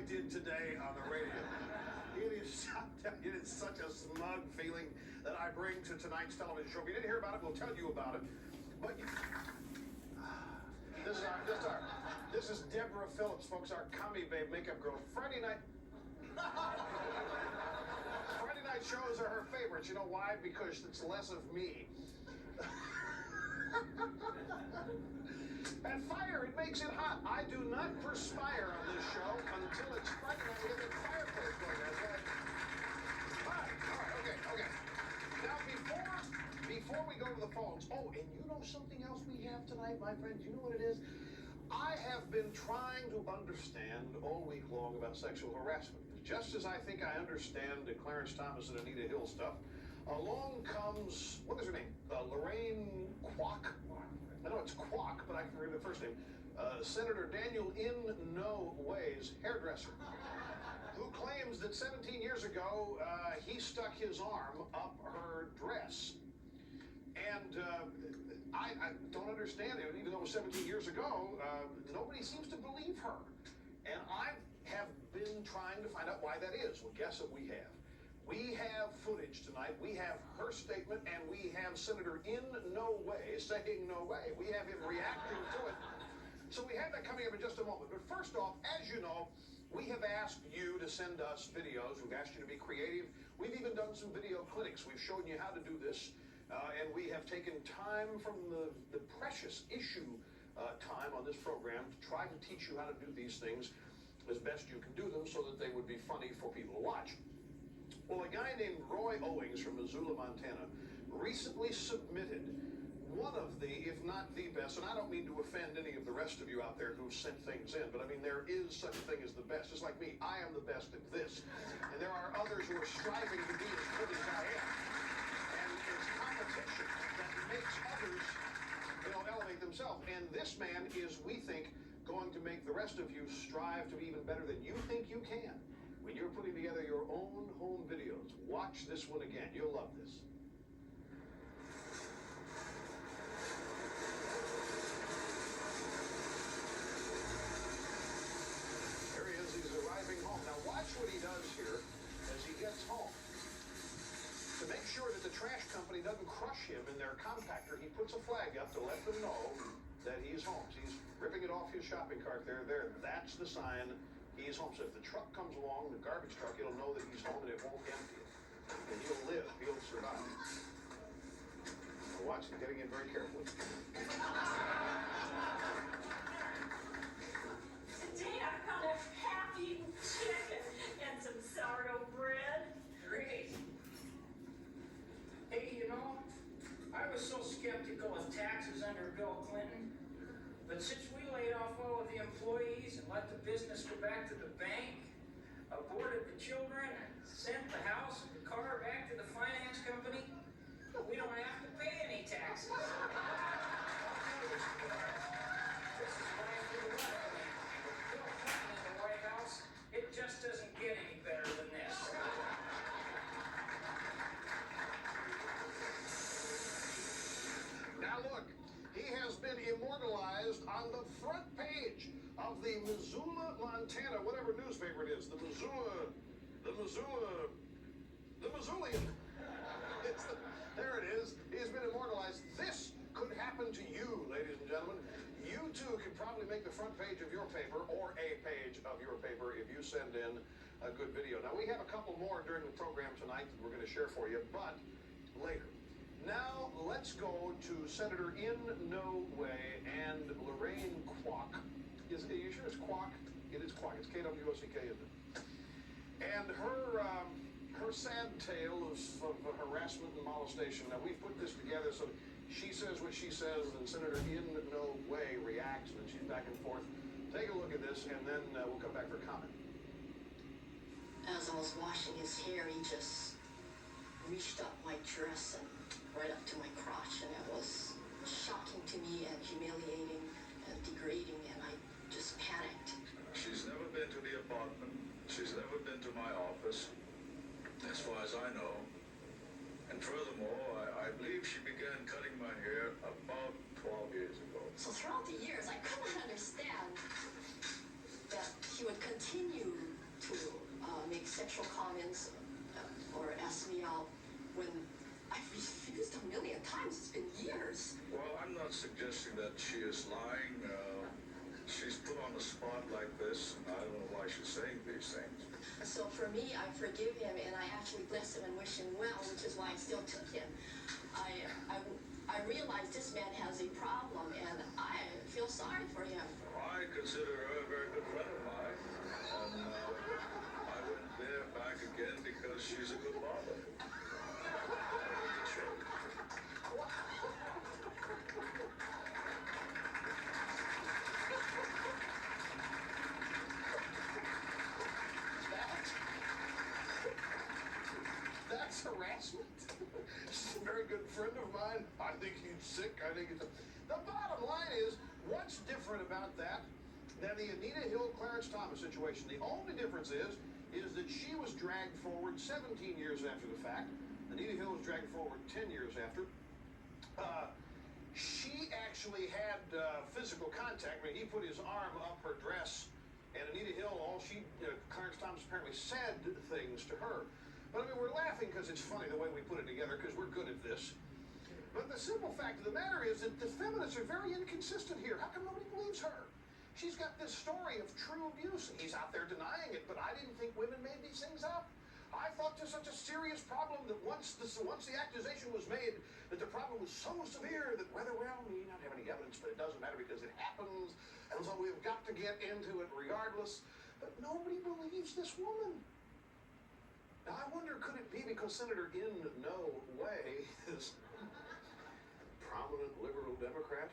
did today on the radio. It is such a smug feeling that I bring to tonight's television show. If you didn't hear about it, we'll tell you about it. But this is Deborah Phillips, folks, our Commie Babe makeup girl. Friday night shows are her favorites. You know why? Because it's less of me. And fire, it makes it hot. I do not perspire on this show until it's Friday night. We get that fireplace going. That's right. All right, okay. Now, before we go to the phones, and you know something else we have tonight, my friends? You know what it is? I have been trying to understand all week long about sexual harassment. Just as I think I understand the Clarence Thomas and Anita Hill stuff, along comes, what is her name? Lorraine Kwok? I know it's Kwok, but I can read the first name. Senator Daniel In-No-Way's hairdresser, who claims that 17 years ago, he stuck his arm up her dress. And I don't understand it. Even though it was 17 years ago, nobody seems to believe her. And I have been trying to find out why that is. Well, guess what we have? We have footage tonight. We have her statement, and we have Senator In-No-Way saying no way. We have him reacting to it. So we have that coming up in just a moment. But first off, as you know, we have asked you to send us videos. We've asked you to be creative. We've even done some video clinics. We've shown you how to do this. And we have taken time from the precious issue time on this program to try to teach you how to do these things as best you can do them so that they would be funny for people to watch. Well, a guy named Roy Owings from Missoula, Montana, recently submitted one of the, if not the best, and I don't mean to offend any of the rest of you out there who've sent things in, but I mean, there is such a thing as the best. Just like me, I am the best at this. And there are others who are striving to be as good as I am. And it's competition that makes others, elevate themselves. And this man is, we think, going to make the rest of you strive to be even better than you think you can. When you're putting together your own home videos, watch this one again. You'll love this. There he is. He's arriving home. Now watch what he does here as he gets home. To make sure that the trash company doesn't crush him in their compactor, he puts a flag up to let them know that he's home. So he's ripping it off his shopping cart there. That's the sign. He's home. So if the truck comes along, the garbage truck, it'll know that he's home and it won't empty it. And he'll live. He'll survive. Watch him getting in very carefully. Today I found a half-eaten chicken and some sourdough bread. Great. Hey, I was so skeptical of taxes under Bill Clinton. But since we laid off all of the employees and let the business go back to the bank, aborted the children, and sent the house and the car back to the finance company, we don't have to pay any taxes. This is life for the left. With Bill Clinton in the White House, it just doesn't get any better than this. Now look. He has been immortalized on the front page of the Missoula, Montana, whatever newspaper it is. The Missoulian. There it is. He's been immortalized. This could happen to you, ladies and gentlemen. You too could probably make the front page of your paper or a page of your paper if you send in a good video. Now, we have a couple more during the program tonight that we're going to share for you, but later. Now, let's go to Senator In-No-Way and Lorraine Kwok. Are you sure it's Kwok? It is Kwok. It's K-W-O-C-K, isn't it? And her sad tale of harassment and molestation. Now, we've put this together so she says what she says, and Senator In-No-Way reacts, and she's back and forth. Take a look at this, and then we'll come back for comment. As I was washing his hair, he just reached up my dress and right up to my crotch, and it was shocking to me and humiliating and degrading, and I just panicked. She's never been to the apartment. She's never been to my office, as far as I know. And furthermore, I believe she began cutting my hair about 12 years ago. So throughout the years, I couldn't understand that he would continue make sexual comments or ask me out when I've refused a million times. It's been years. Well, I'm not suggesting that she is lying. She's put on the spot like this, and I don't know why she's saying these things. So for me, I forgive him, and I actually bless him and wish him well, which is why I still took him. I realize this man has a problem, and I feel sorry for him. I consider her a very good friend of mine, and I went there back again because she's a good mother. That's harassment. She's a very good friend of mine. I think he's sick. I think it's the bottom line is, what's different about that than the Anita Hill Clarence Thomas situation? The only difference is that she was dragged forward 17 years after the fact. Anita Hill was dragged forward 10 years after. She actually had physical contact. I mean, he put his arm up her dress, and Anita Hill, Clarence Thomas apparently said things to her. But I mean, we're laughing because it's funny the way we put it together, because we're good at this. But the simple fact of the matter is that the feminists are very inconsistent here. How come nobody believes her? She's got this story of true abuse, and he's out there denying it, but I didn't think women made these things up. I thought there's such a serious problem that once the accusation was made, that the problem was so severe that whether, well, we may not have any evidence, but it doesn't matter because it happens, and so we've got to get into it regardless. But nobody believes this woman. Now, I wonder, could it be because Senator In No Way is prominent liberal Democrat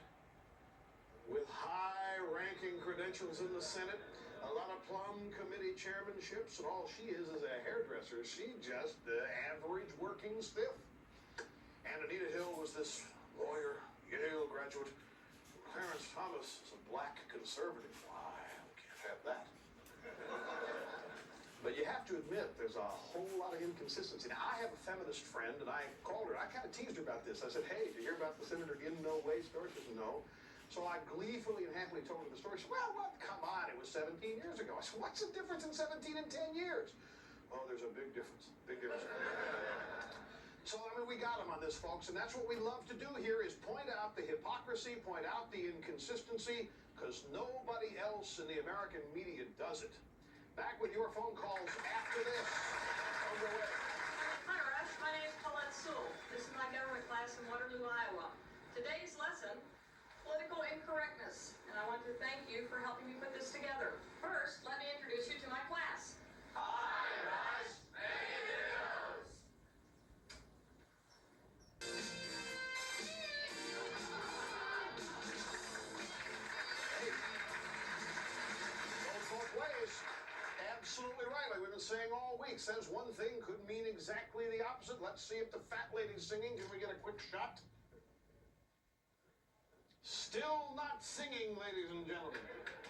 with high-ranking credentials in the Senate, a lot of plum committee chairmanships, and all she is a hairdresser. She just the average working stiff. And Anita Hill was this lawyer, Yale graduate. Clarence Thomas is a black conservative. Why, we can't have that. But you have to admit, there's a whole lot of inconsistency. Now, I have a feminist friend, and I called her. I kind of teased her about this. I said, hey, did you hear about the Senator In No Way story? She said, no. So I gleefully and happily told her the story. She said, well, what? Come on, it was 17 years ago. I said, what's the difference in 17 and 10 years? Oh, there's a big difference. Big difference. So, I mean, we got him on this, folks, and that's what we love to do here is point out the hypocrisy, point out the inconsistency, because nobody else in the American media does it. Back with your phone calls after this. On the way. Hi, Rush. My name is Paulette Sewell. This is my government class in Waterloo, Iowa. Today's lesson, political incorrectness. And I want to thank you for helping me put this together. First, let me introduce you to my class. Hi, Rush. Absolutely right. Like we've been saying all week, says one thing could mean exactly the opposite. Let's see if the fat lady's singing. Can we get a quick shot? Still not singing, ladies and gentlemen.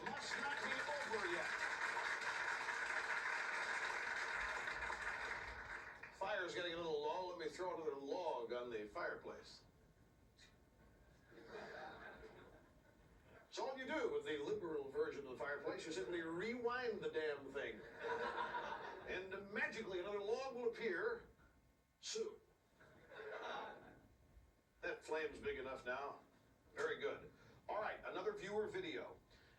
Must not be over yet. Fire's getting a little low. Let me throw another log on the fireplace. So all you do with the liberal version of the fireplace, you simply rewind the damn thing. And magically another log will appear soon. That flame's big enough now. Very good. All right, another viewer video.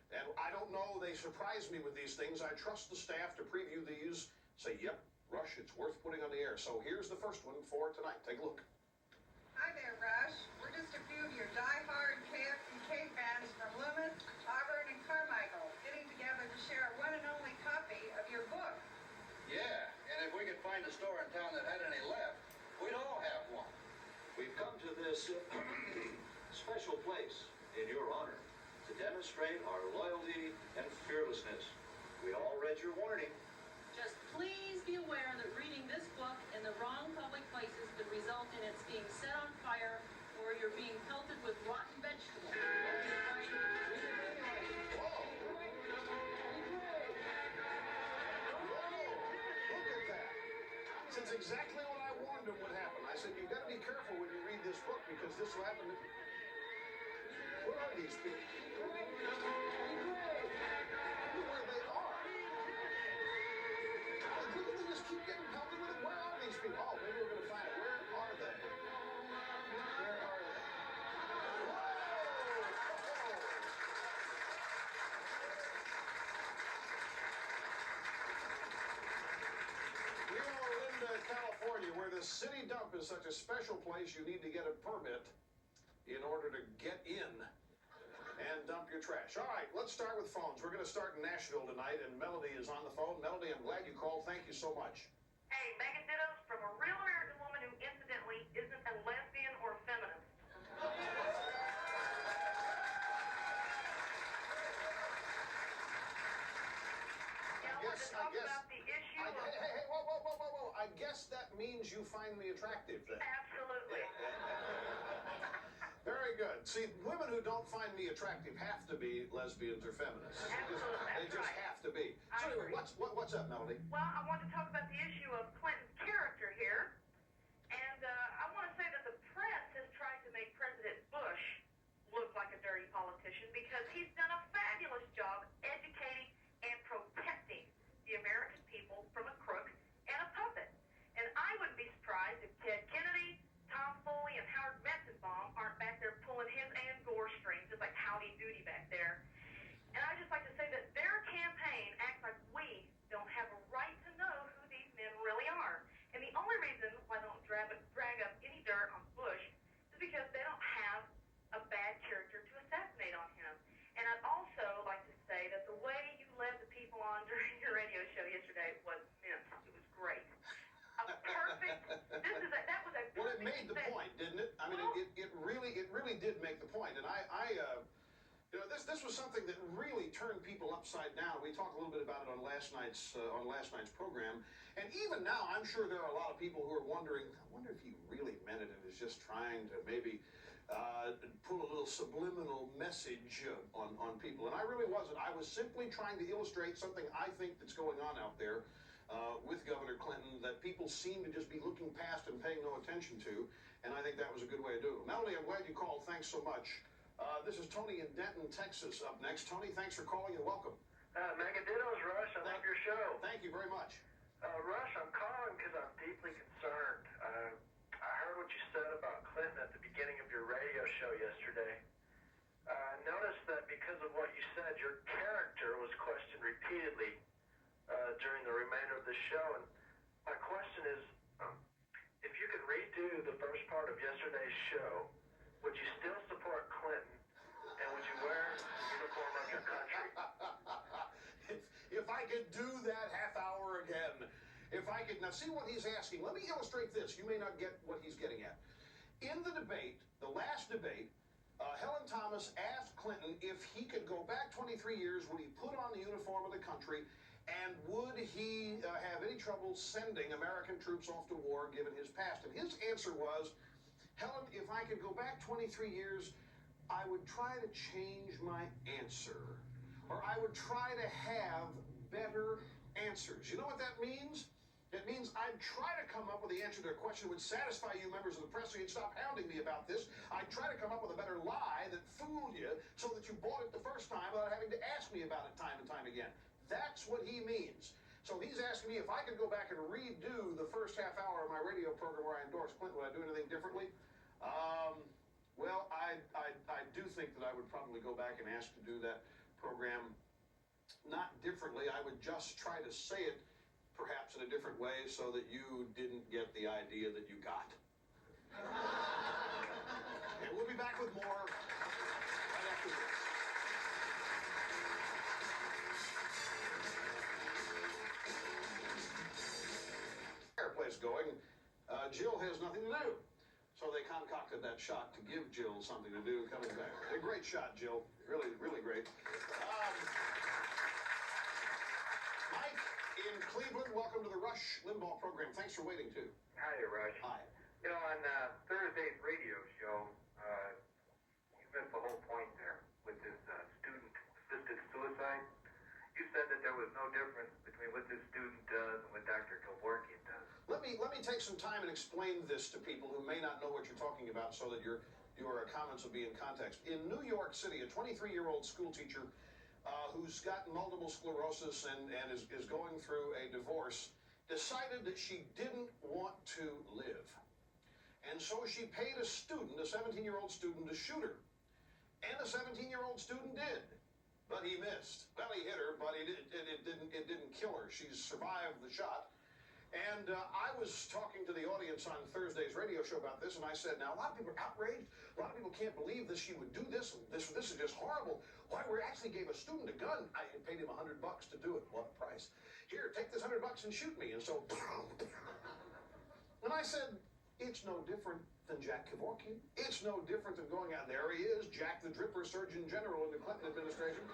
And I don't know, they surprise me with these things. I trust the staff to preview these. Say, yep, Rush, it's worth putting on the air. So here's the first one for tonight. Take a look. Hi there, Rush. We're just a few of your die-hard KFK fans from Loomis, Auburn, and Carmichael getting together to share one and only copy of your book. Yeah, and if we could find a store in town that had any left, we'd all have one. We've come to this special place in your honor to demonstrate our loyalty and fearlessness. We all read your warning. Just please be aware that reading this book in the wrong public places could result in its being set on fire or you're being pelted with rotten vegetables. That's exactly what I warned him would happen. I said, you've got to be careful when you read this book because this will happen. Where are these people? Where they are. Look at This city dump is such a special place, you need to get a permit in order to get in and dump your trash. All right, let's start with phones. We're going to start in Nashville tonight, and Melody is on the phone. Melody, I'm glad you called. Thank you so much. Hey, Megan Dittos from a real American woman who incidentally isn't a lesbian or a feminist. Yeah, I wanted to talk about the issue of... Hey, whoa. I guess that means you find me attractive then. Absolutely. Very good. See, women who don't find me attractive have to be lesbians or feminists. Absolutely, They just right. have to be. I So anyway, agree. what's up, Melody? Well, I want to talk about the issue of Clinton's character here. And I want to say that the press has tried to make President Bush look like a dirty politician because he's done a fabulous job educating and protecting the American people from a crook and a puppet. And I wouldn't be surprised if Ted Kennedy, Tom Foley, and Howard Metzenbaum aren't back there pulling his and Gore's strings, just like Howdy Doody back there. And I'd just like to say that their campaign acts like we don't have a right to know who these men really are. And the only reason why they don't drag up any dirt on Bush is because they don't have a bad character to assassinate on him. And I'd also like to say that the way you led the people on during your radio show yesterday was immense. It was great. Perfect. That was a perfect Well, it made the point, didn't it? I mean, it really did make the point. And this was something that really turned people upside down. We talked a little bit about it on last night's program. And even now, I'm sure there are a lot of people who are wondering, I wonder if he really meant it and is just trying to maybe pull a little subliminal message on people. And I really wasn't. I was simply trying to illustrate something I think that's going on out there with Governor Clinton that people seem to just be looking past and paying no attention to. And I think that was a good way to do it. Melody, I'm glad you called. Thanks so much. This is Tony in Denton, Texas, up next. Tony, thanks for calling and welcome. Megan Dittos, Rush. I love your show. Thank you very much. Rush, I'm calling because I'm deeply concerned. I heard what you said about Clinton at the beginning of your radio show yesterday. I noticed that because of what you said, your character was questioned repeatedly during the remainder of the show. And my question is, if you could redo the first part of yesterday's show, would you still support Clinton, and would you wear the uniform of your country? If I could do that half hour again, if I could, now see what he's asking. Let me illustrate this. You may not get what he's getting at. In the debate, the last debate, Helen Thomas asked Clinton if he could go back 23 years, would he put on the uniform of the country, and would he have any trouble sending American troops off to war given his past? And his answer was, Helen, if I could go back 23 years, I would try to change my answer. Or I would try to have better answers. You know what that means? It means I'd try to come up with the answer to a question that would satisfy you members of the press so you'd stop hounding me about this. I'd try to come up with a better lie that fooled you so that you bought it the first time without having to ask me about it time and time again. That's what he means. So he's asking me if I could go back and redo the first half hour of my radio program where I endorsed Clinton, would I do anything differently? Well, I do think that I would probably go back and ask to do that program not differently. I would just try to say it perhaps in a different way so that you didn't get the idea that you got. And we'll be back with more right after this. Fireplace going. Jill has nothing to do. So they concocted that shot to give Jill something to do coming back. A great shot, Jill. Really, really great. Mike in Cleveland, welcome to the Rush Limbaugh program. Thanks for waiting, too. Hi, Rush. Hi. You know, on Thursday's radio show, you missed the whole point there with this student-assisted suicide. You said that there was no difference between what this student does and what Dr. Kevorkian does. Let me take some time and explain this to people who may not know what you're talking about so that your comments will be in context. In New York City, a 23-year-old school teacher who's got multiple sclerosis and is going through a divorce decided that she didn't want to live. And so she paid a student, a 17-year-old student, to shoot her. And the 17-year-old student did. But he missed. Well, he hit her, but it didn't kill her. She's survived the shot. And I was talking to the audience on Thursday's radio show about this, and I said, now, a lot of people are outraged. A lot of people can't believe that she would do this. This is just horrible. Why, we actually gave a student a gun. I paid him $100 to do it. What a price. Here, take this $100 and shoot me. And so, and I said, it's no different than Jack Kevorkian. It's no different than going out. There he is, Jack the Dripper, Surgeon General in the Clinton administration.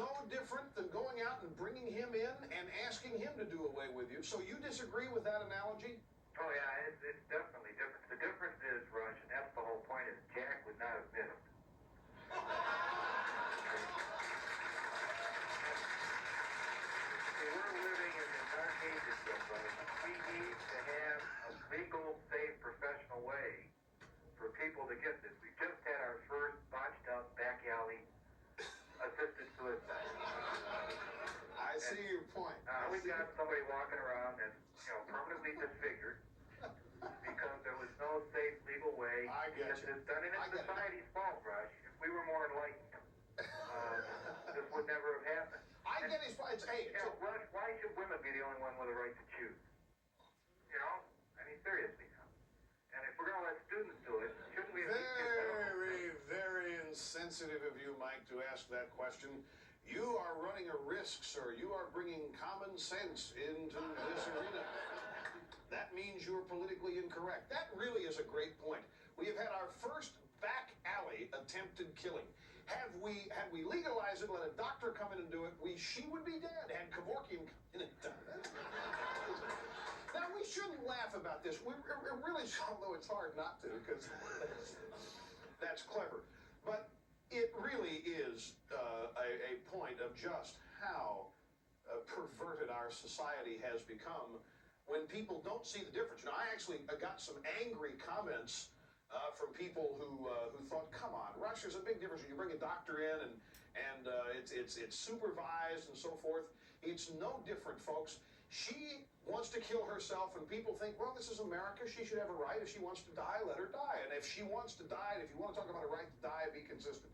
No different than going out and bringing him in and asking him to do away with you. So you disagree with that analogy? Oh, yeah, it's definitely different. The difference is, Rush, and that's the whole point, is Jack would not admit it. See, we're living in the dark ages, Rush. We need to have a legal, safe, professional way for people to get this. We just had our first botched up back alley assisted suicide. I see your point. We've got somebody walking around that's, permanently disfigured because there was no safe legal way. I get you. It's done, and it's society's fault, Rush. If we were more enlightened, this would never have happened. I get his point. Rush, why should women be the only one with a right to choose? Seriously now. And if we're going to let students do it, shouldn't we? Very insensitive of you, Mike, to ask that question. You are running a risk, sir. You are bringing common sense into this arena. That means you're politically incorrect. That really is a great point. We have had our first back alley attempted killing. Had we legalized it, let a doctor come in and do it, she would be dead. Had Kevorkian come in and done it. Now, we shouldn't laugh about this. We really, although it's hard not to, because that's clever. But it really is a point of just how perverted our society has become when people don't see the difference. I actually got some angry comments from people who thought, come on, Rush, there's a big difference when you bring a doctor in and it's supervised and so forth. It's no different, folks. She wants to kill herself, and people think, well, this is America. She should have a right. If she wants to die, let her die. And if she wants to die, and if you want to talk about a right to die, be consistent.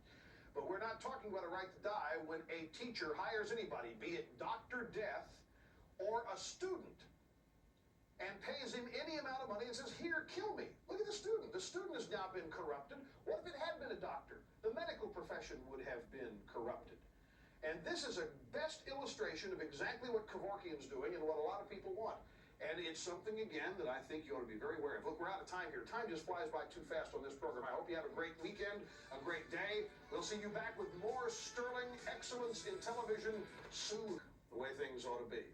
But we're not talking about a right to die when a teacher hires anybody, be it Dr. Death or a student, and pays him any amount of money and says, here, kill me. Look at the student. The student has now been corrupted. What if it had been a doctor? The medical profession would have been corrupted. And this is a best illustration of exactly what Kevorkian's doing and what a lot of people want. And it's something, again, that I think you ought to be very aware of. Look, we're out of time here. Time just flies by too fast on this program. I hope you have a great weekend, a great day. We'll see you back with more sterling excellence in television soon, the way things ought to be.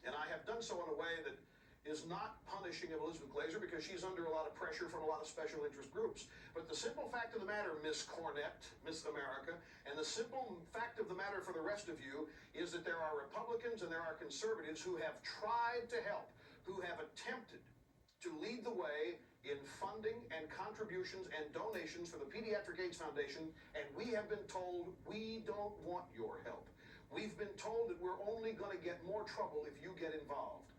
And I have done so in a way that is not punishing of Elizabeth Glazer because she's under a lot of pressure from a lot of special interest groups. But the simple fact of the matter, Miss Cornett, Miss America, and the simple fact of the matter for the rest of you is that there are Republicans and there are conservatives who have tried to help, who have attempted to lead the way in funding and contributions and donations for the Pediatric AIDS Foundation, and we have been told we don't want your help. We've been told that we're only going to get more trouble if you get involved.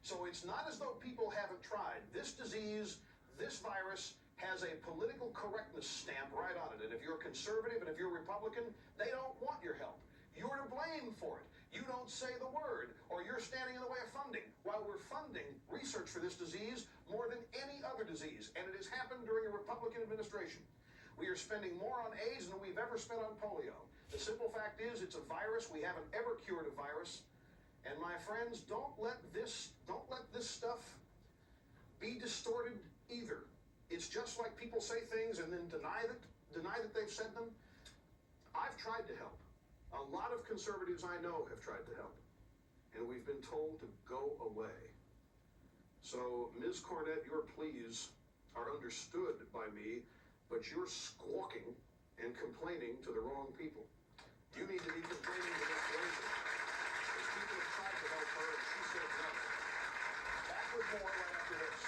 So it's not as though people haven't tried. This disease, this virus, has a political correctness stamp right on it. And if you're conservative and if you're Republican, they don't want your help. You're to blame for it. You don't say the word, or you're standing in the way of funding, while we're funding research for this disease more than any other disease. And it has happened during a Republican administration. We are spending more on AIDS than we've ever spent on polio. The simple fact is, it's a virus. We haven't ever cured a virus. And my friends, don't let this stuff be distorted either. It's just like people say things and then deny that they've said them. I've tried to help. A lot of conservatives I know have tried to help. And we've been told to go away. So, Ms. Cornett, your pleas are understood by me, but you're squawking and complaining to the wrong people. You need to be complaining to Ms. Glazer. People have tried to help her, and she said no. Back with more right after this.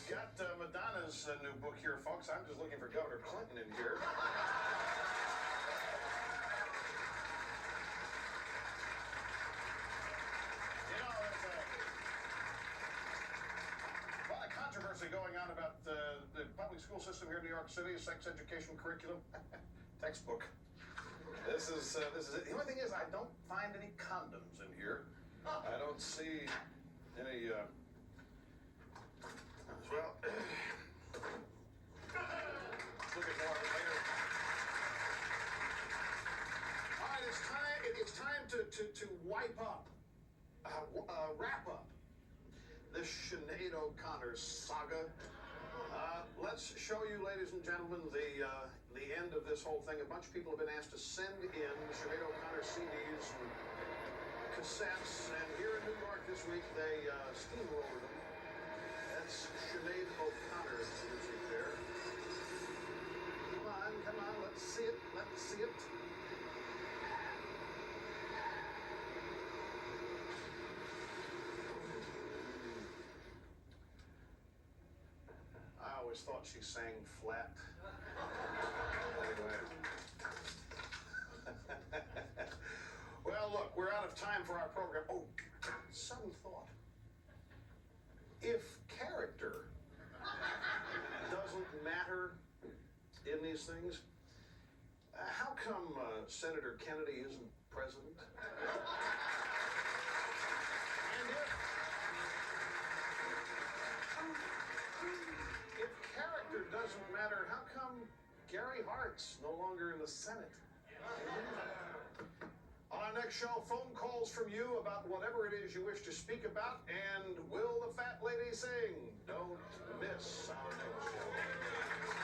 Got Madonna's new book here, folks. I'm just looking for Governor Clinton in here. going on about the public school system here in New York City, sex education curriculum, textbook. This is it. The only thing is, I don't find any condoms in here. I don't see any. Well, look at more of it later. All right, it's time to wipe up, wrap up this Sinead O'Connor saga. Let's show you, ladies and gentlemen, the end of this whole thing. A bunch of people have been asked to send in Sinead O'Connor CDs and cassettes, and here in New York this week they steamrolled them. That's Sinead O'Connor's music there. Come on, let's see it, I always thought she sang flat. Anyway. Well, look, we're out of time for our program. Oh, sudden thought. If character doesn't matter in these things, how come Senator Kennedy isn't president? And if character doesn't matter, how come Gary Hart's no longer in the Senate? On our next show, phone calls from you about whatever it is you wish to speak about, and will the fat lady sing? Don't miss our next show.